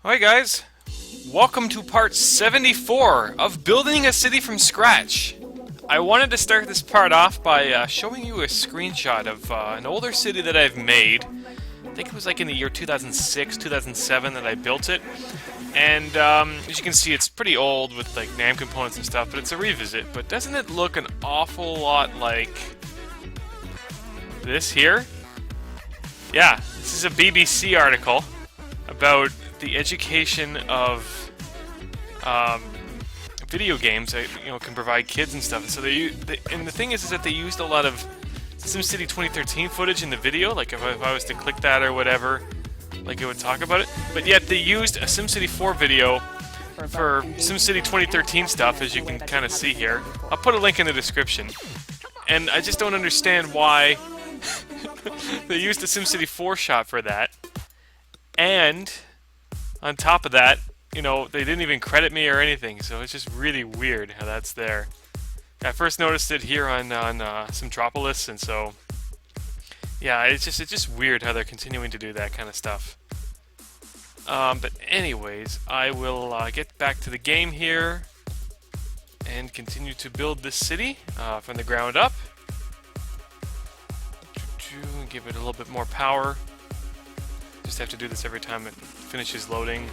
Hi guys, welcome to part 74 of building a city from scratch. I wanted to start this part off by showing you a screenshot of an older city that I've made. I think it was like in the year 2006, 2007 that I built it. And as you can see, it's pretty old with like NAM components and stuff, but it's a revisit. But doesn't it look an awful lot like this here? Yeah, this is a BBC article about the education of video games that can provide kids and stuff. And so and the thing is that they used a lot of SimCity 2013 footage in the video. Like if I was to click that or whatever, like it would talk about it. But yet they used a SimCity 4 video for SimCity 2013 stuff, as you can kind of see here. I'll put a link in the description. And I just don't understand why they used a SimCity 4 shot for that. And on top of that, they didn't even credit me or anything, so it's just really weird how that's there. I first noticed it here on Simtropolis, and so yeah, it's just weird how they're continuing to do that kind of stuff. But anyways, I will get back to the game here and continue to build this city from the ground up. Give it a little bit more power. Just have to do this every time it finishes loading.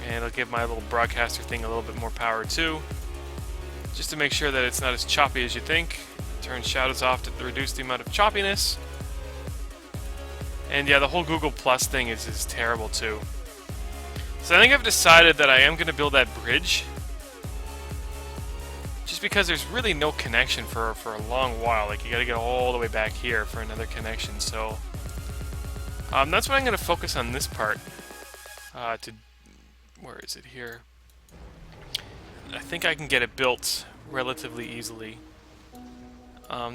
And I'll give my little broadcaster thing a little bit more power too, just to make sure that it's not as choppy as you think. Turn shadows off to reduce the amount of choppiness. And yeah, the whole Google Plus thing is terrible too. So I think I've decided that I am going to build that bridge, just because there's really no connection for a long while. Like you got to get all the way back here for another connection. So that's what I'm going to focus on this part. Where is it here? I think I can get it built relatively easily.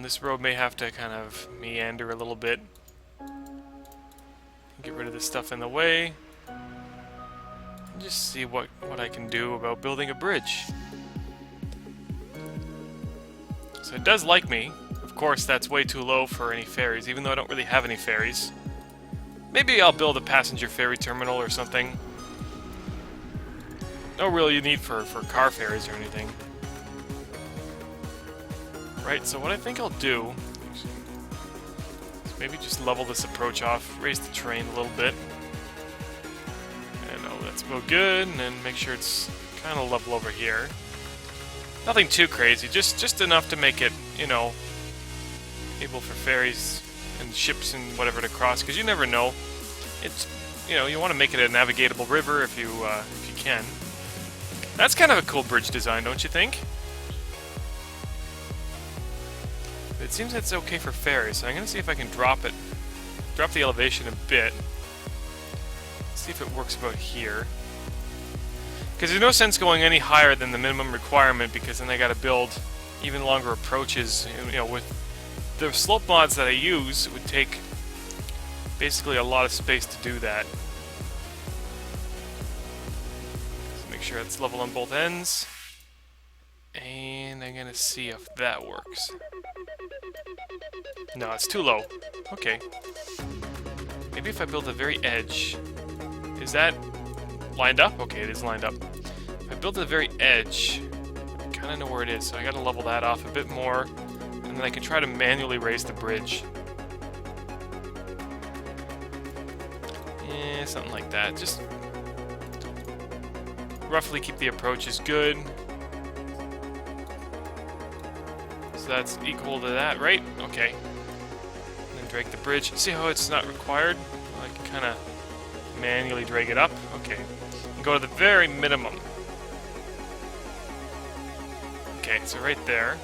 This road may have to kind of meander a little bit. Get rid of this stuff in the way. And just see what I can do about building a bridge. So it does like me. Of course, that's way too low for any ferries, even though I don't really have any ferries. Maybe I'll build a passenger ferry terminal or something. No real need for car ferries or anything. Right, so what I think I'll do is maybe just level this approach off, raise the terrain a little bit. And that's about good, and then make sure it's kind of level over here. Nothing too crazy, just enough to make it, able for ferries and ships and whatever to cross, because you never know. It's, you want to make it a navigatable river if you can. That's kind of a cool bridge design, don't you think? It seems it's okay for ferries, so I'm going to see if I can drop the elevation a bit. See if it works about here. Because there's no sense going any higher than the minimum requirement, because then I got to build even longer approaches. With the slope mods that I use, it would take basically a lot of space to do that. Sure it's level on both ends, and I'm gonna see if that works. No, it's too low. Okay, maybe if I build the very edge. Is that lined up? Okay, it is lined up. If I build the very edge, I kind of know where it is, so I gotta level that off a bit more, and then I can try to manually raise the bridge. Yeah, something like that. Just roughly keep the approaches good. So that's equal to that, right? Okay. And then drag the bridge. See how it's not required? I can kind of manually drag it up. Okay. And go to the very minimum. Okay, so right there.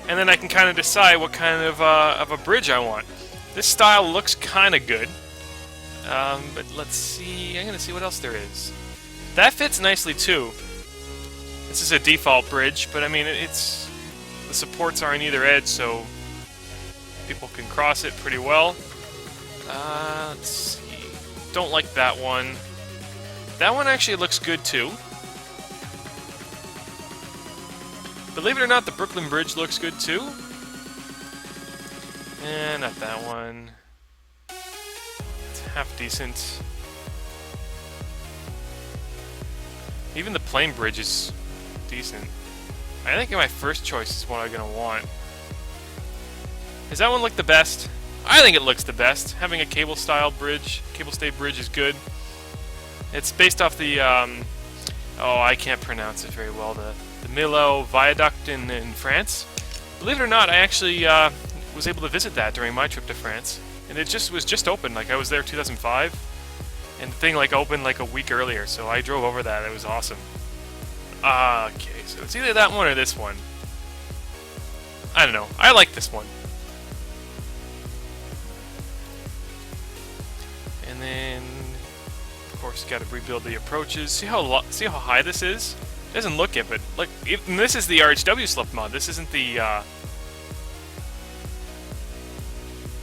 And then I can kind of decide what kind of a bridge I want. This style looks kind of good. But let's see. I'm going to see what else there is. That fits nicely too. This is a default bridge, but I mean, the supports are on either edge, so people can cross it pretty well. Let's see. Don't like that one. That one actually looks good too. Believe it or not, the Brooklyn Bridge looks good too. Not that one. It's half decent. Even the plain bridge is decent. I think my first choice is what I'm gonna want. Does that one look the best? I think it looks the best. Having a cable-style bridge, cable-stayed bridge is good. It's based off the, oh, I can't pronounce it very well, the Millau Viaduct in France. Believe it or not, I actually was able to visit that during my trip to France. And it was just open, like I was there 2005. And the thing like opened like a week earlier, so I drove over that. It was awesome. Okay, so it's either that one or this one. I don't know. I like this one. And then, of course, you got to rebuild the approaches. See how high this is? It doesn't look it, but like this is the RHW slope mod. This isn't the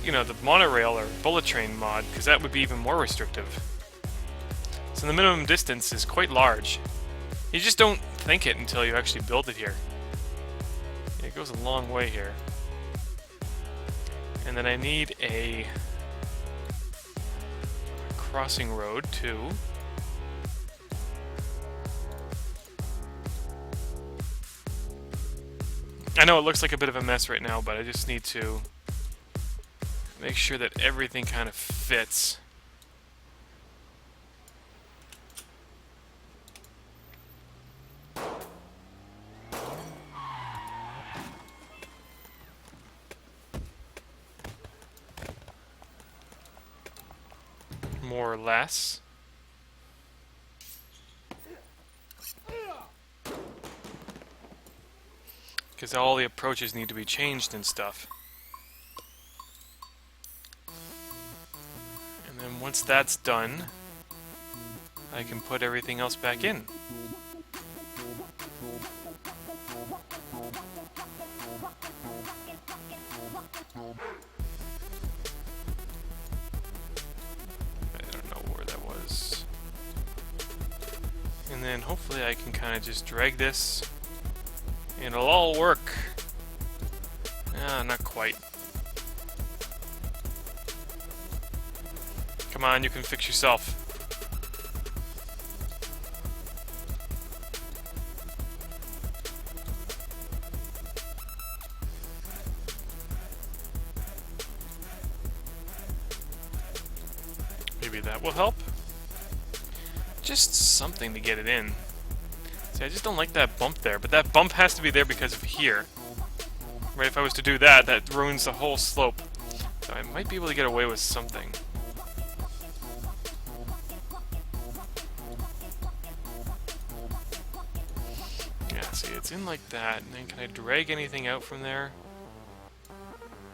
you know, the monorail or bullet train mod, because that would be even more restrictive. So the minimum distance is quite large. You just don't think it until you actually build it here. Yeah, it goes a long way here. And then I need a crossing road too. I know it looks like a bit of a mess right now, but I just need to make sure that everything kind of fits. More or less. Because all the approaches need to be changed and stuff. And then once that's done, I can put everything else back in. And then hopefully I can kind of just drag this and it'll all work. Not quite. Come on, you can fix yourself. Maybe that will help. Just something to get it in. See, I just don't like that bump there, but that bump has to be there because of here. Right, if I was to do that, that ruins the whole slope. So I might be able to get away with something. Yeah, see, it's in like that, and then can I drag anything out from there?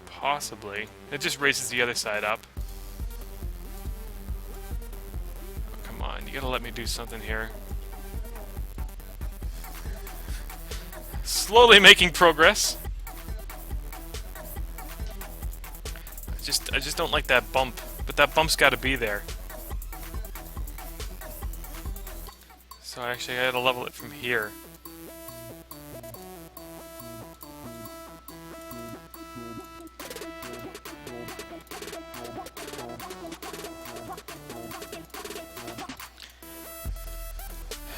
Possibly. It just raises the other side up. You gotta let me do something here. Slowly making progress. I just don't like that bump, but that bump's gotta be there. So actually I gotta level it from here.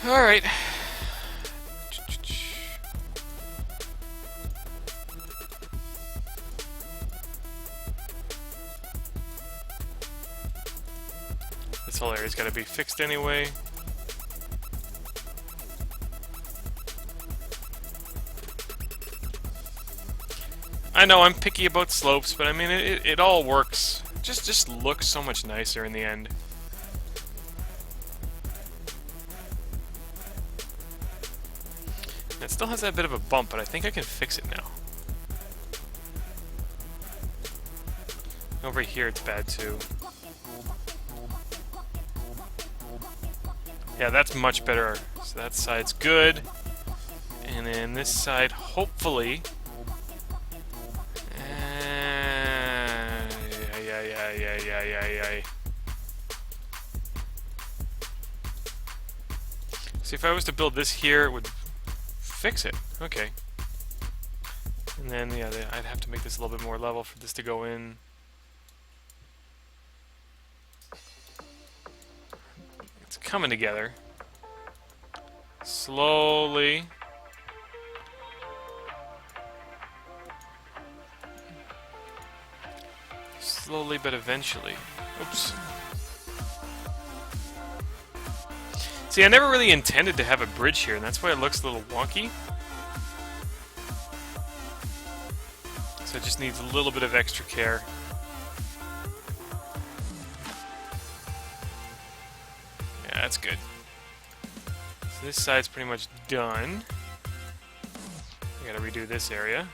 Alright. This whole area's gotta be fixed anyway. I know I'm picky about slopes, but I mean it all works. Just looks so much nicer in the end. It still has that bit of a bump, but I think I can fix it now. Over here it's bad too. Yeah, that's much better. So that side's good. And then this side, hopefully... See, if I was to build this here, it would fix it. Okay. And then, yeah, I'd have to make this a little bit more level for this to go in. It's coming together. slowly. Slowly, but eventually. Oops. See, I never really intended to have a bridge here, and that's why it looks a little wonky. So it just needs a little bit of extra care. Yeah, that's good. So this side's pretty much done. I gotta redo this area.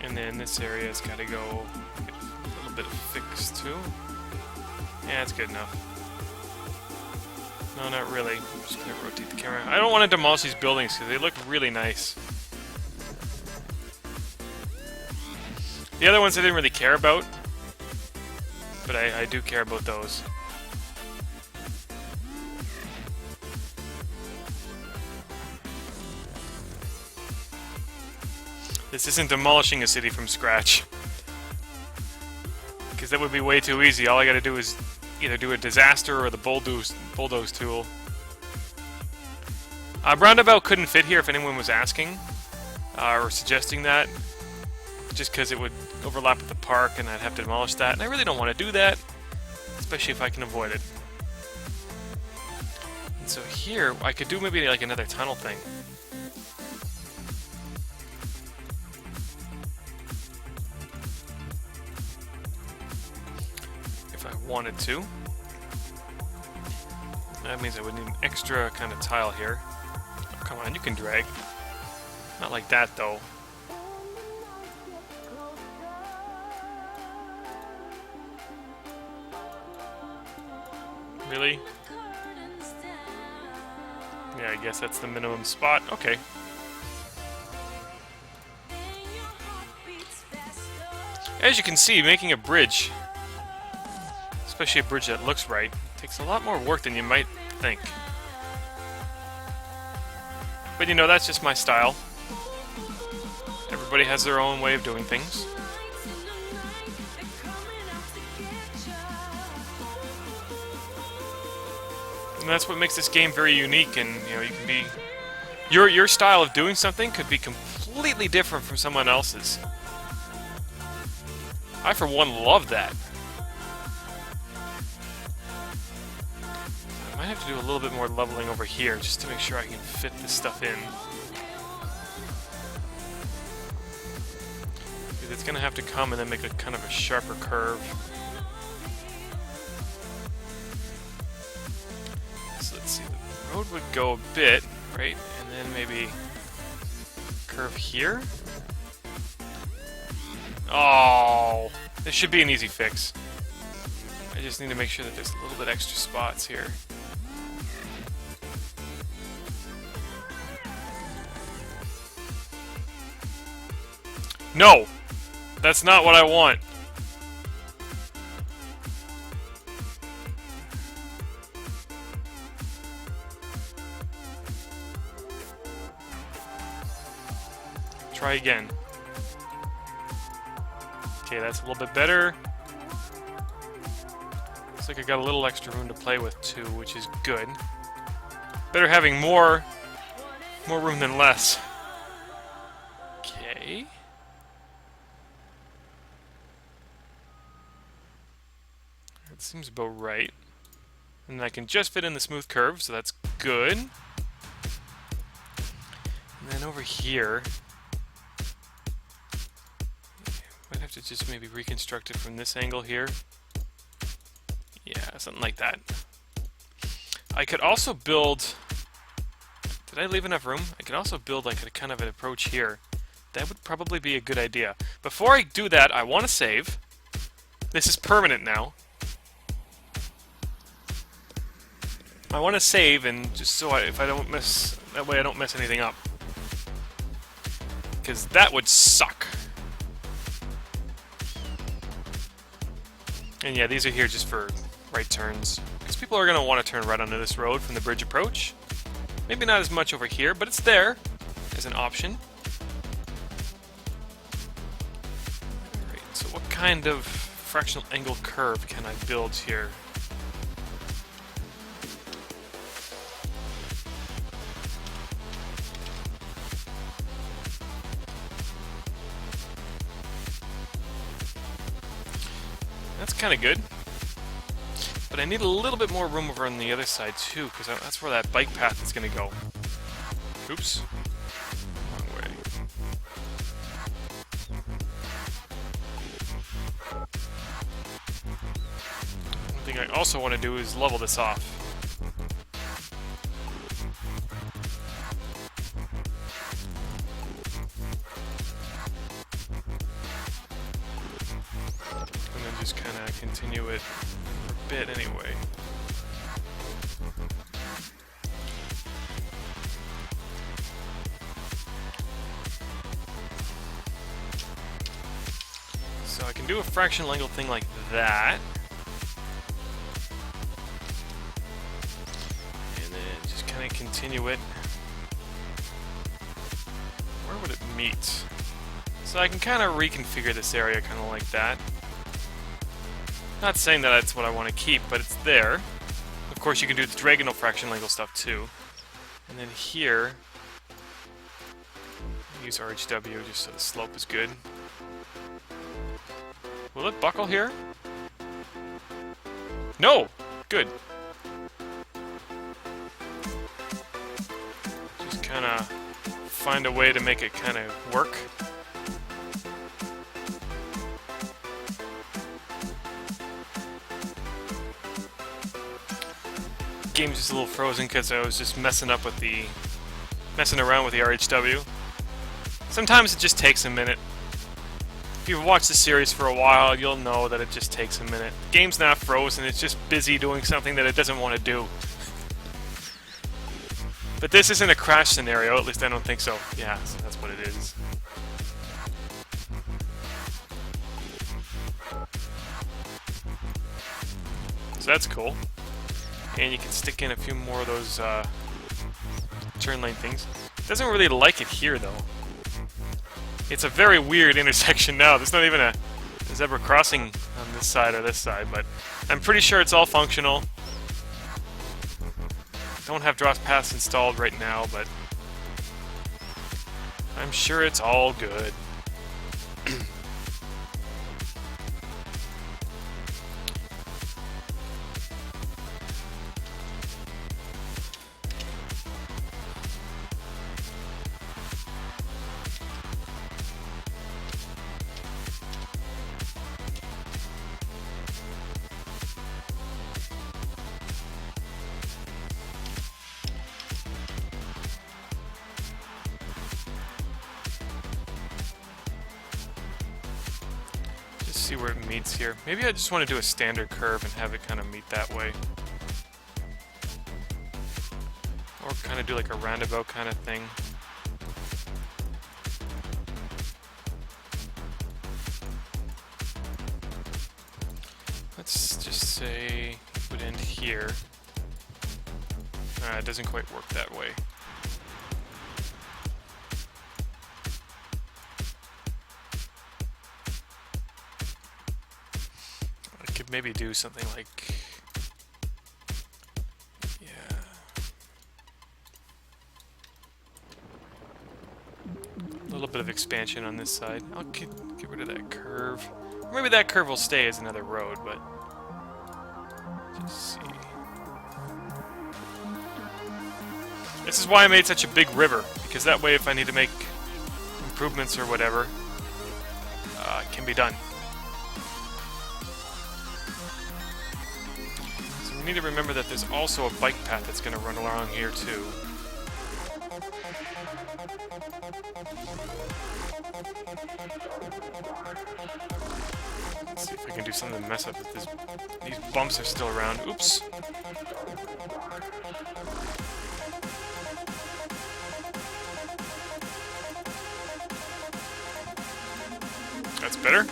And then this area's gotta go get a little bit of fix too. Yeah, it's good enough. No, not really. I'm just gonna rotate the camera. I don't want to demolish these buildings because they look really nice. The other ones I didn't really care about, but I do care about those. This isn't demolishing a city from scratch, because that would be way too easy. All I gotta do is either do a disaster or the bulldoze tool. Roundabout couldn't fit here if anyone was asking or suggesting that, just because it would overlap with the park and I'd have to demolish that, and I really don't want to do that, especially if I can avoid it. And so here, I could do maybe like another tunnel thing. If I wanted to. That means I would need an extra kind of tile here. Oh, come on, you can drag. Not like that, though. Really? Yeah, I guess that's the minimum spot. Okay. As you can see, making a bridge, especially a bridge that looks right, takes a lot more work than you might think. But you know, that's just my style. Everybody has their own way of doing things. And that's what makes this game very unique, and you know, you can be your style of doing something could be completely different from someone else's. I for one love that. I might have to do a little bit more leveling over here just to make sure I can fit this stuff in. Because it's gonna have to come and then make a kind of a sharper curve. Let's see, the road would go a bit, right? And then maybe curve here. Oh, this should be an easy fix. I just need to make sure that there's a little bit extra spots here. No! That's not what I want. Try again. Okay, that's a little bit better. Looks like I got a little extra room to play with too, which is good. Better having more room than less. Okay. That seems about right. And I can just fit in the smooth curve, so that's good. And then over here, might have to just maybe reconstruct it from this angle here. Yeah, something like that. I could also build... Did I leave enough room? I could also build like a kind of an approach here. That would probably be a good idea. Before I do that, I want to save. This is permanent now. I want to save, and just so if I don't miss... That way I don't mess anything up. Because that would suck. And yeah, these are here just for right turns. Because people are going to want to turn right onto this road from the bridge approach. Maybe not as much over here, but it's there as an option. Right. So what kind of fractional angle curve can I build here? That's kind of good. But I need a little bit more room over on the other side too, because that's where that bike path is going to go. Oops. Wrong way. One thing I also want to do is level this off. And then just kind of continue it for a bit anyway. So I can do a fractional angle thing like that. And then just kind of continue it. Where would it meet? So I can kind of reconfigure this area kind of like that. Not saying that that's what I want to keep, but it's there. Of course, you can do the diagonal fractional angle stuff too. And then here, use RHW just so the slope is good. Will it buckle here? No! Good. Just kind of find a way to make it kind of work. Game's just a little frozen because I was just messing around with the RHW. Sometimes it just takes a minute. If you've watched the series for a while, you'll know that it just takes a minute. The game's not frozen, it's just busy doing something that it doesn't want to do. But this isn't a crash scenario, at least I don't think so. Yeah, so that's what it is. So that's cool. And you can stick in a few more of those turn lane things. It doesn't really like it here, though. It's a very weird intersection now. There's not even a zebra crossing on this side or this side, but I'm pretty sure it's all functional. Don't have draft paths installed right now, but I'm sure it's all good. See where it meets here. Maybe I just want to do a standard curve and have it kind of meet that way. Or kind of do like a roundabout kind of thing. Let's just say it would end here. It doesn't quite work that way. Maybe do something like, yeah, a little bit of expansion on this side. I'll get rid of that curve. Or maybe that curve will stay as another road, but just see. This is why I made such a big river, because that way if I need to make improvements or whatever, it can be done. We need to remember that there's also a bike path that's going to run along here too. Let's see if I can do something to mess up with this. These bumps are still around. Oops. That's better.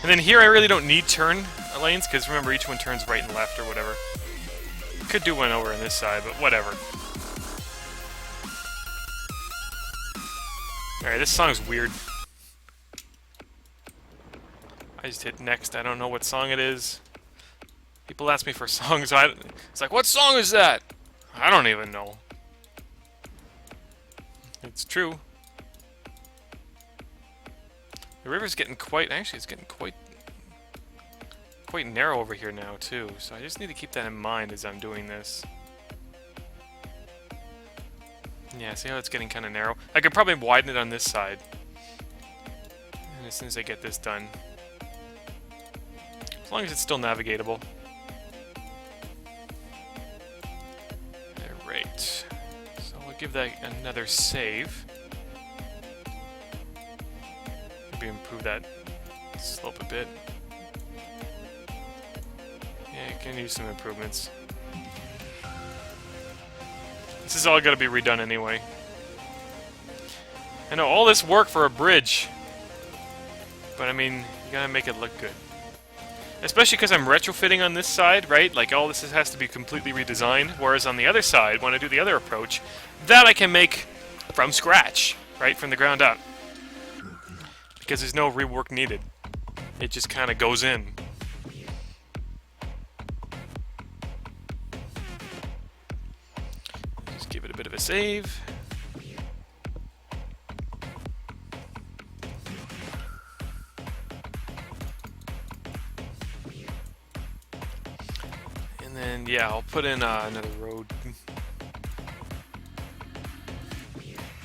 And then here I really don't need turn lanes, because remember each one turns right and left or whatever. Could do one over on this side, but whatever. Alright, this song's weird. I just hit next. I don't know what song it is. People ask me for songs. It's like, what song is that? I don't even know. It's true. The river's getting quite... Actually, it's getting quite narrow over here now, too. So I just need to keep that in mind as I'm doing this. Yeah, see how it's getting kind of narrow? I could probably widen it on this side. And as soon as I get this done. As long as it's still navigatable. Alright. So we'll give that another save. Maybe improve that slope a bit. Yeah, I can use some improvements. This is all got to be redone anyway. I know, all this work for a bridge. But I mean, you gotta make it look good. Especially because I'm retrofitting on this side, right? Like, all this has to be completely redesigned. Whereas on the other side, when I do the other approach, that I can make from scratch, right? From the ground up. Because there's no rework needed. It just kind of goes in. Just give it a bit of a save. And then, yeah, I'll put in another road.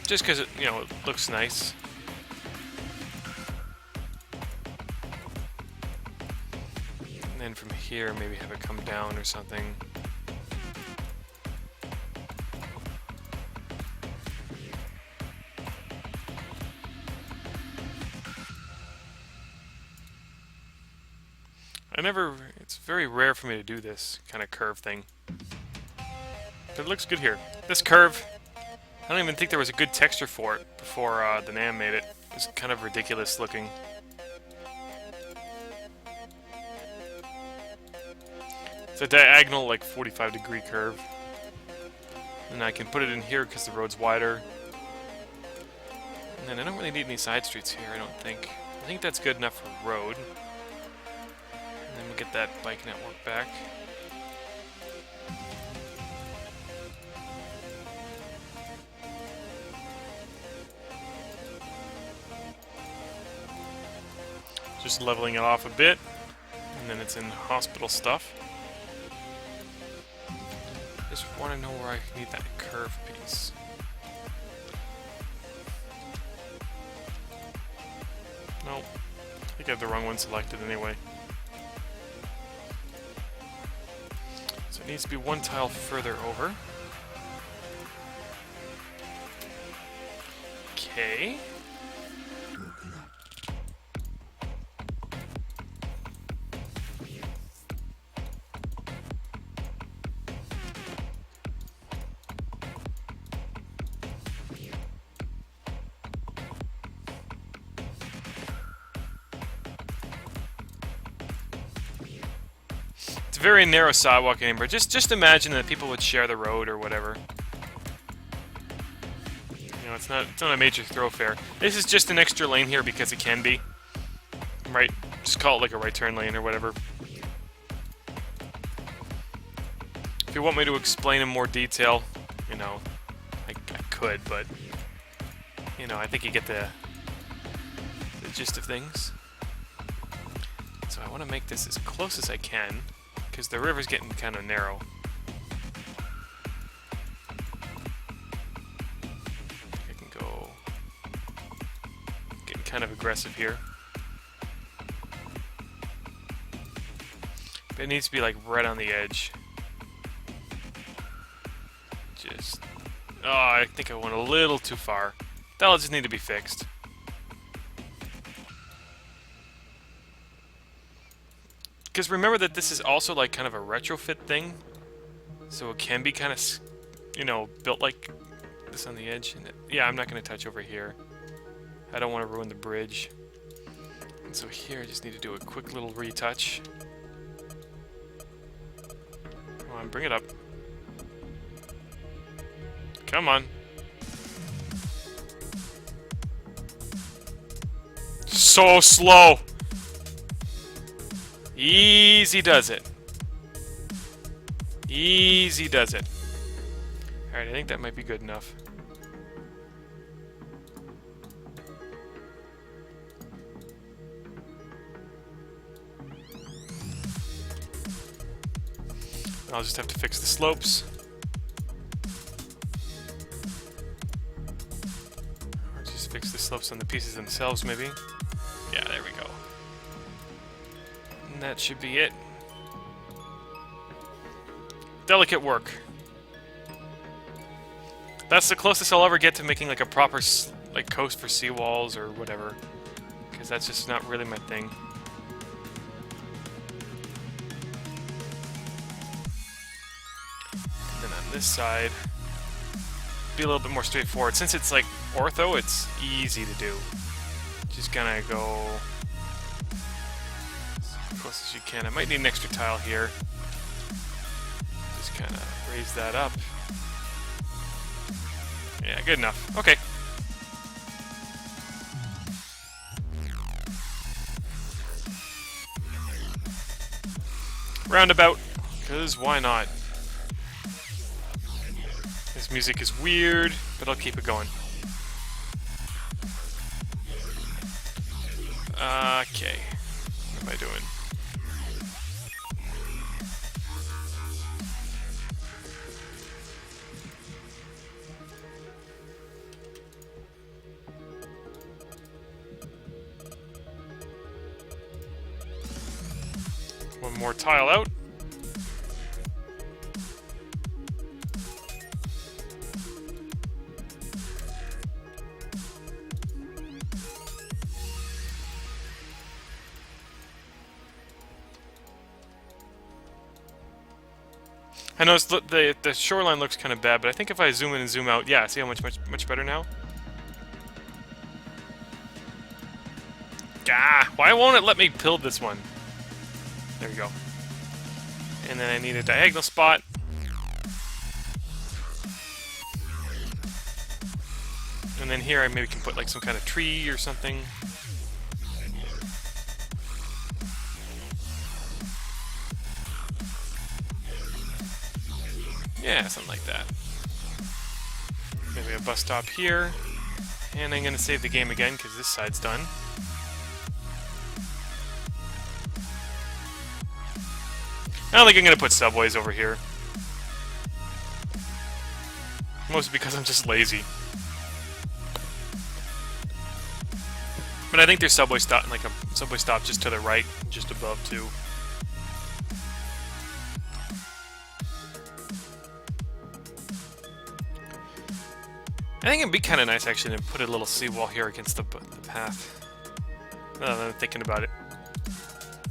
Just because it, it looks nice. And then from here, maybe have it come down or something. It's very rare for me to do this kind of curve thing. But it looks good here. This curve, I don't even think there was a good texture for it before the NAM made it. It was kind of ridiculous looking. It's a diagonal, like 45-degree curve. And I can put it in here because the road's wider. And then I don't really need any side streets here, I don't think. I think that's good enough for road. And then we'll get that bike network back. Just leveling it off a bit. And then it's in hospital stuff. Just want to know where I need that curve piece. Nope. I think I have the wrong one selected anyway. So it needs to be one tile further over. Okay. It's a very narrow sidewalk anymore. Just imagine that people would share the road or whatever. It's not a major thoroughfare. This is just an extra lane here because it can be. Right? Just call it like a right turn lane or whatever. If you want me to explain in more detail, I could, but I think you get the gist of things. So I want to make this as close as I can, because the river's getting kind of narrow. I can go... getting kind of aggressive here. But it needs to be like right on the edge. Just... oh, I think I went a little too far. That'll just need to be fixed. Because remember that this is also like kind of a retrofit thing. So it can be kind of, built like this on the edge. And yeah, I'm not going to touch over here. I don't want to ruin the bridge. And so here I just need to do a quick little retouch. Come on, bring it up. Come on. So slow. Easy does it. Easy does it. Alright, I think that might be good enough. I'll just have to fix the slopes. Or just fix the slopes on the pieces themselves, maybe. Yeah, there we go. And that should be it. Delicate work. That's the closest I'll ever get to making like a proper like coast for seawalls or whatever, because that's just not really my thing. And then on this side, be a little bit more straightforward. Since it's like ortho, it's easy to do. Just gonna go as close as you can. I might need an extra tile here. Just kind of raise that up. Yeah, good enough. Okay. Roundabout, because why not? This music is weird, but I'll keep it going. Okay. What am I doing? One more tile out. I noticed the shoreline looks kind of bad, but I think if I zoom in and zoom out, yeah, see how much better now? Gah! Why won't it let me build this one? There we go. And then I need a diagonal spot. And then here I maybe can put like some kind of tree or something. Yeah, something like that. Maybe a bus stop here. And I'm going to save the game again because this side's done. I don't think I'm going to put subways over here. Mostly because I'm just lazy. But I think there's subway stop, like a subway stop just to the right, just above too. I think it'd be kind of nice actually to put a little seawall here against the path. Now that I'm thinking about it.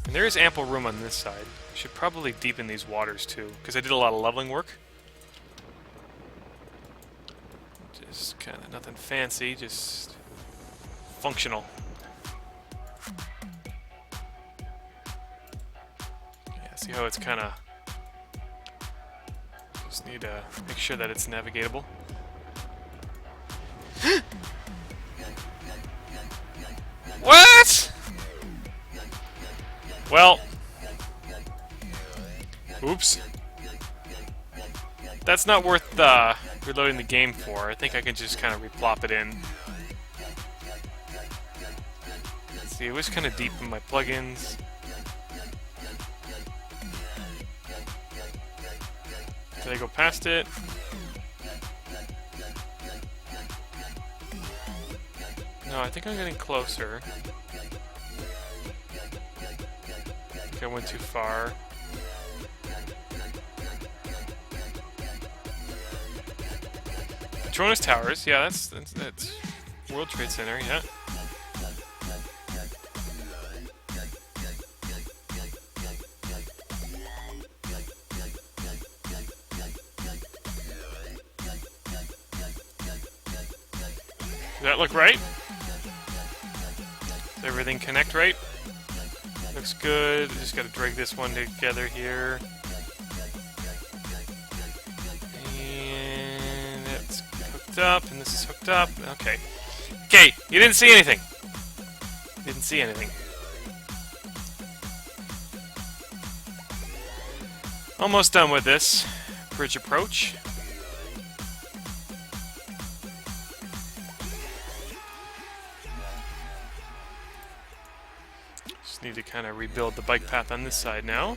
And there is ample room on this side. Should probably deepen these waters too, because I did a lot of leveling work. Just kind of nothing fancy, just functional. Yeah, see how it's kind of... Just need to make sure that it's navigatable. What? Well... Oops. That's not worth reloading the game for. I think I can just kind of replop it in. Let's see, it was kind of deep in my plugins. Did I go past it? No, I think I'm getting closer. I think I went too far. Petronas Towers, yeah, that's World Trade Center, yeah. Does that look right? Does everything connect right? Looks good. Just gotta drag this one together here. Up, and this is hooked up. Okay. Okay, you didn't see anything. Didn't see anything. Almost done with this bridge approach. Just need to kind of rebuild the bike path on this side now.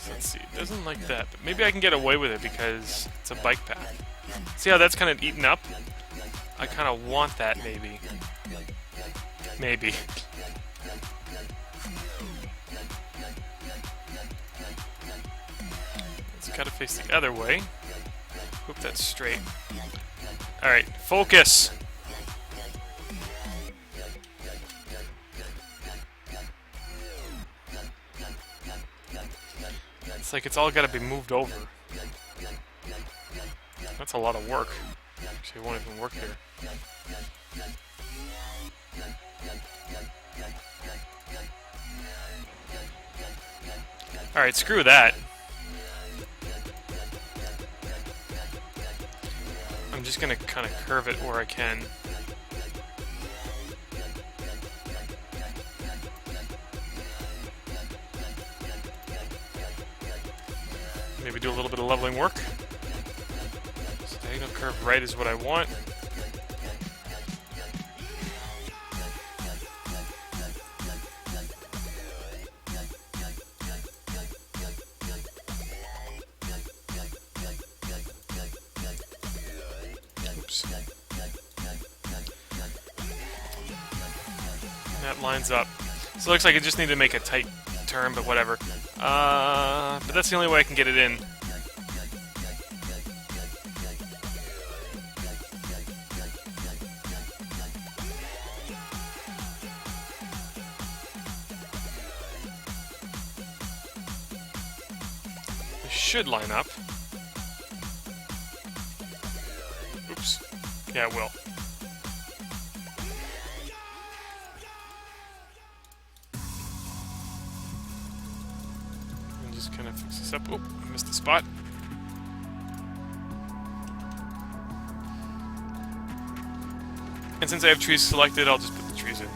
Let's see, it doesn't like that, but maybe I can get away with it because it's a bike path. See how that's kind of eaten up? I kind of want that, maybe. Maybe. It's got to face the other way. Hope that's straight. Alright, focus! It's like it's all got to be moved over. That's a lot of work. Actually, it won't even work here. Alright, screw that. I'm just gonna kind of curve it where I can. Maybe do a little bit of leveling work. So diagonal curve right is what I want. Oops. And that lines up. So it looks like I just need to make a tight turn, but whatever. But that's the only way I can get it in. It should line up. Oops. Yeah, it will. Kind of fix this up. Oh, I missed the spot. And since I have trees selected, I'll just put the trees in.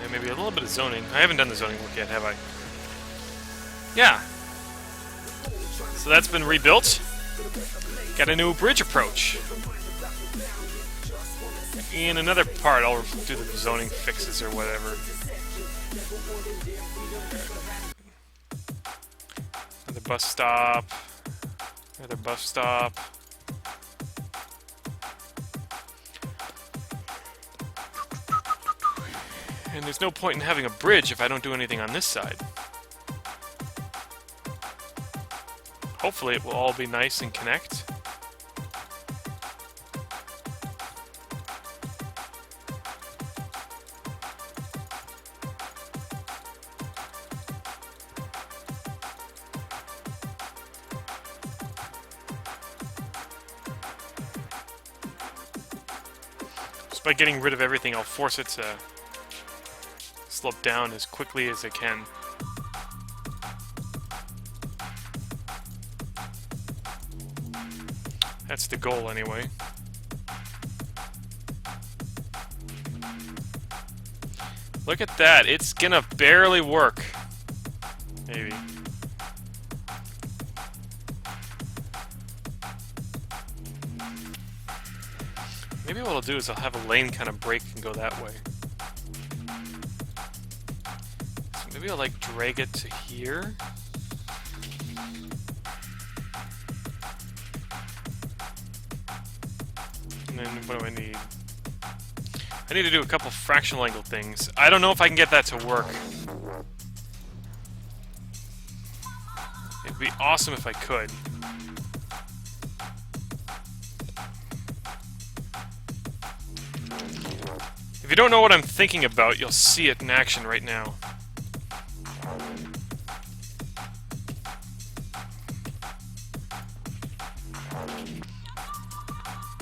And maybe a little bit of zoning. I haven't done the zoning work yet, have I? Yeah. So that's been rebuilt. Got a new bridge approach. In another part, I'll do the zoning fixes or whatever. Another bus stop. Another bus stop. And there's no point in having a bridge if I don't do anything on this side. Hopefully it will all be nice and connect. By getting rid of everything, I'll force it to slope down as quickly as I can. That's the goal, anyway. Look at that. It's gonna barely work. Maybe. Maybe what I'll do is I'll have a lane kind of break and go that way. So maybe I'll like drag it to here. And then what do I need? I need to do a couple fractional angle things. I don't know if I can get that to work. It'd be awesome if I could. If you don't know what I'm thinking about, you'll see it in action right now.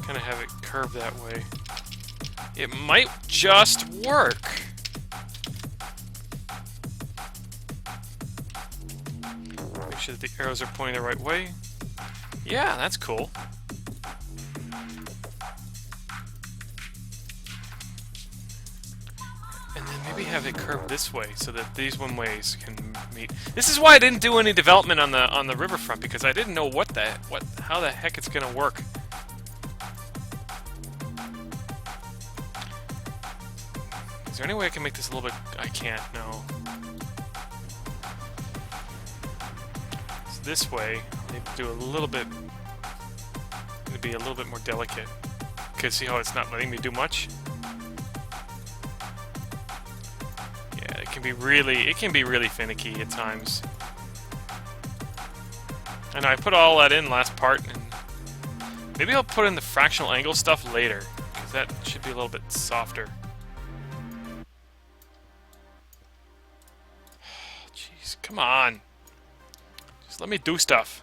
Kind of have it curved that way. It might just work. Make sure that the arrows are pointing the right way. Yeah, that's cool. And then maybe have it curve this way so that these one ways can meet. This is why I didn't do any development on the riverfront, because I didn't know how the heck it's gonna work. Is there any way I can make this a little bit? I can't. No. So this way, I need to do a little bit. To be a little bit more delicate. Because see how it's not letting me do much. It can be really finicky at times. I know I put all that in last part, and maybe I'll put in the fractional angle stuff later, because that should be a little bit softer. Jeez, come on. Just let me do stuff.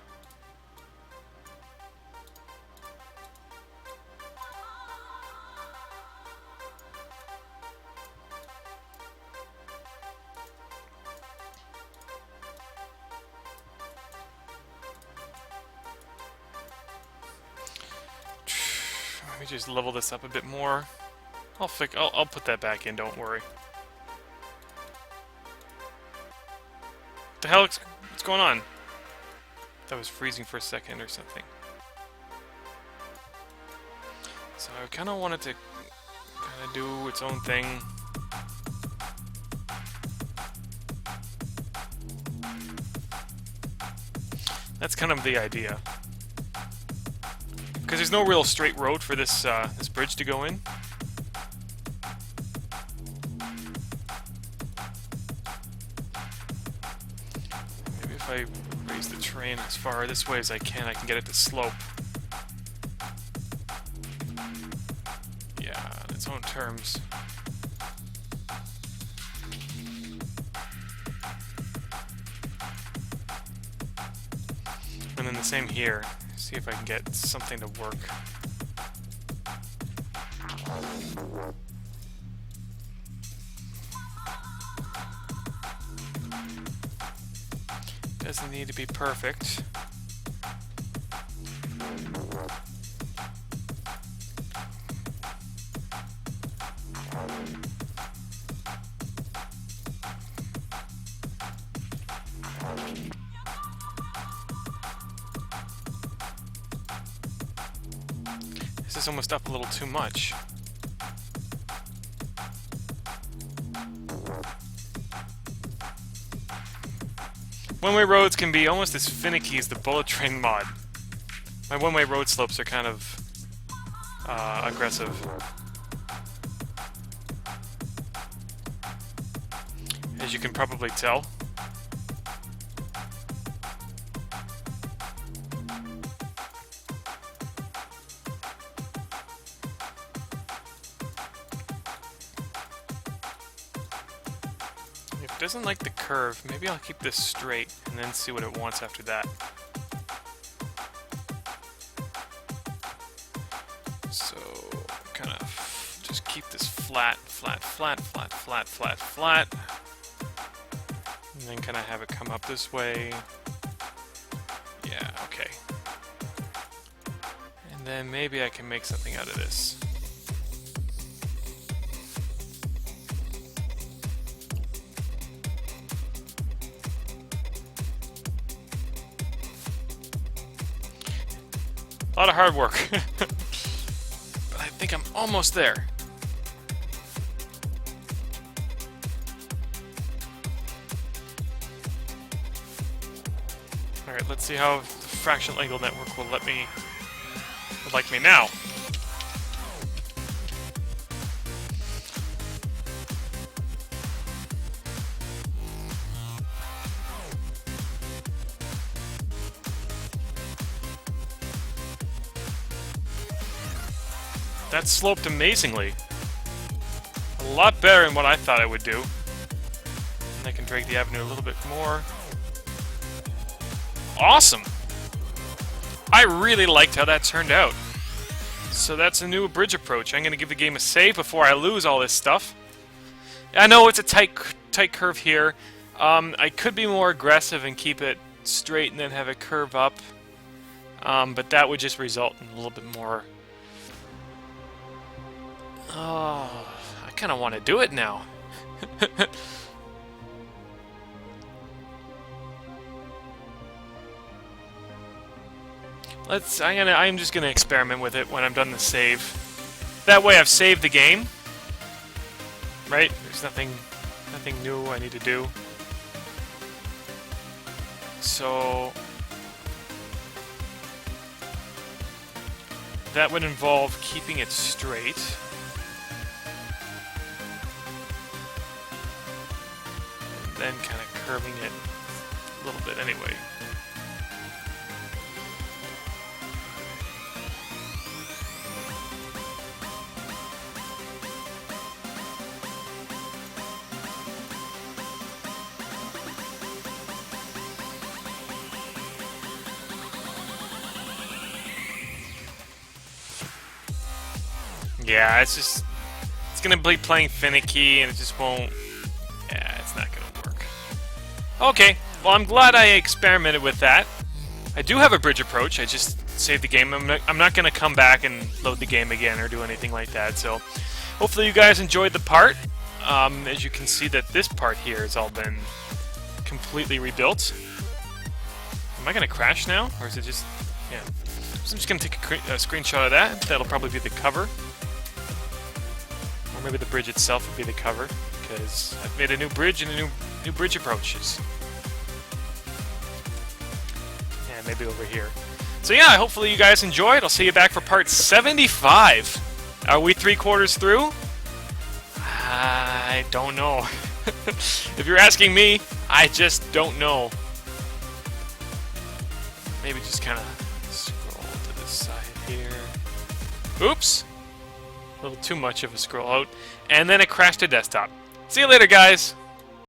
Let me just level this up a bit more. I'll put that back in, don't worry. What the hell? What's going on? That was freezing for a second or something. So I kind of wanted to kind of do its own thing. That's kind of the idea. Because there's no real straight road for this this bridge to go in. Maybe if I raise the train as far this way as I can get it to slope. Yeah, on its own terms. And then the same here. See if I can get something to work. Doesn't need to be perfect. This is almost up a little too much. One-way roads can be almost as finicky as the bullet train mod. My one-way road slopes are kind of aggressive. As you can probably tell. If it doesn't like the curve, maybe I'll keep this straight and then see what it wants after that. So, kind of just keep this flat, flat, flat, flat, flat, flat, flat. And then kind of have it come up this way. Yeah, okay. And then maybe I can make something out of this. A lot of hard work. But I think I'm almost there. Alright, let's see how the fractional angle network will like me now. That sloped amazingly. A lot better than what I thought it would do. And I can drag the avenue a little bit more. Awesome! I really liked how that turned out. So that's a new bridge approach. I'm going to give the game a save before I lose all this stuff. I know it's a tight curve here. I could be more aggressive and keep it straight and then have it curve up. But that would just result in a little bit more... Oh, I kind of want to do it now. I'm just gonna experiment with it when I'm done the save. That way I've saved the game. Right? There's nothing new I need to do. So that would involve keeping it straight. And then kind of curving it a little bit anyway. Yeah, it's gonna be playing finicky, and it just won't. Yeah, it's not gonna work. Okay, well, I'm glad I experimented with that. I do have a bridge approach. I just saved the game. I'm not gonna come back and load the game again or do anything like that. So, hopefully, you guys enjoyed the part. As you can see, that this part here has all been completely rebuilt. Am I gonna crash now, or is it just? Yeah. So I'm just gonna take a screenshot of that. That'll probably be the cover. Or maybe the bridge itself would be the cover, because I've made a new bridge and a new bridge approaches. And maybe over here. So yeah, hopefully you guys enjoyed. I'll see you back for part 75. Are we 3/4 through? I don't know. If you're asking me, I just don't know. Maybe just kind of scroll to the side here. Oops! A little too much of a scroll out. And then it crashed to desktop. See you later, guys!